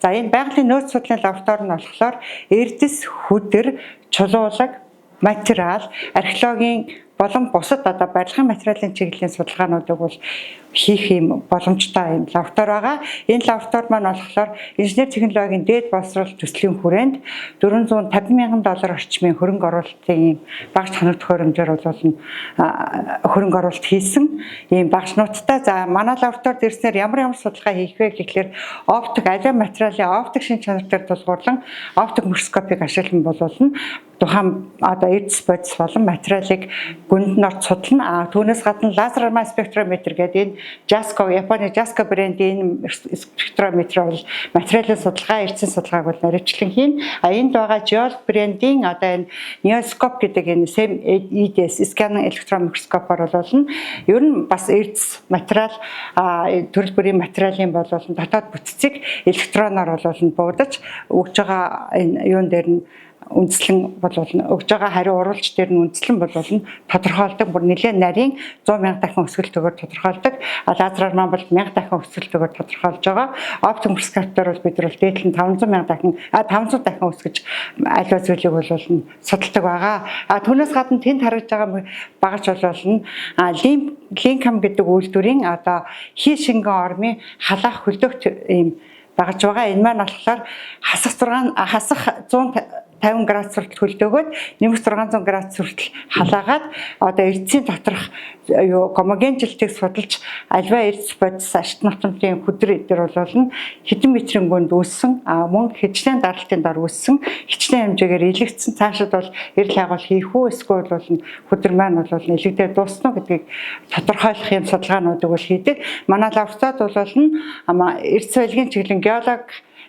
За энэ байгалийн нөөц судлалын лаборатори нь болохоор эрдэс, хөдөр, чулуулаг, материал, археологийн болон бусад барилгын материалын чиглэлийн судалгаануудыг бол хийх юм боломжтой юм лаборатори байгаа. Энэ лаборатори маань болохоор инженер технологийн дээд боловсрол төслийн хүрээнд $450,000 орчмын хөрөнгө оруулалтын багц хоног төхөөрөмжөөр бол хөрөнгө оруулалт хийсэн ийм багцнуудтай. За манай лабораторид ирснээр ямар судалгаа хийх вэ гэхлээр оптик аливаа материалын оптик шин чанартай тулгуурлан оптик микроскопыг ашиглан болуулна. Тухайн эрдэс бодис болон материалыг гүнд норд судална. Түүнээс гадна лазер спектрометр гэдэг энэ Jasco, Японы Jasco брендийн спектрометр бол материалын судалгаа, эрдэнэс судалгааг бол наривчлан хийн. Энд байгаа Geol брендийн энэ Neoscope гэдэг энэ SEM EDS сканинг электрон микроскопоор болон ер нь бас эрдэс материал төрөл бүрийн материалын болон дотоод бүтцийг электроноор болон буудаж өгж байгаа энэ юун дээр нь үндэслэн болуулна. Өгж байгаа хариу уруулж дээр нь үндэслэн болуулна. Тодорхойлдог бүр нэлээд нарийн 100,000 дахин өсгөлтөөр тодорхойлдог. Лазераар маань бол 1000 дахин өсгөлтөөр тодорхойлж байгаа. Оптик микроскоптоор бол бид нар дээдлэн 500,000 дахин 500 дахин өсгөж аливаа зүйлийг болуулна судалдаг байгаа. Түүнээс гадна тэнд харагдж байгаа багаж болуулна. Линкам гэдэг үйлдвэрийн хий шингэн ормын халаах хөлөөгч ийм багаж байгаа. Энэ маань болохоор хасах 150 градус хүртэл хөлдөөгөөд нэмэх 600 градус хүртэл халаагаад эрдэсийн доторх гомогенжилтийг судалж аливаа эрдэс бодис ашигт нутгийн хөдөр дээр болуулна хэдэн метрийн гүнд үүссэн мөн хэвчлэн даралтын дор үүссэн хичнээн хэмжээгээр илэгдсэн цаашид бол эрэл хайгуул хийх үү эсвэл бол хөдөр маань бол нэлэгдээ дуусна гэдгийг тодорхойлох юм судалгаануудыг бол хийдэг. Манай лабораторид бол эрдэс байлгийн чиглэлийн геолог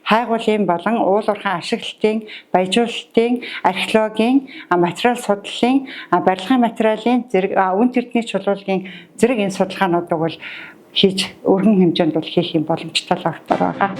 хайгуулын болон уул уурхайн ашиглалтын, баяжуулалтын, археологийн, материал судлалын, барилгын материалын зэрэг үн тэрдний чулуулгын зэрэг энэ судалгаануудыг бол хийж өргөн хэмжээнд бол хийх юм боломжтой лаборатори байгаа.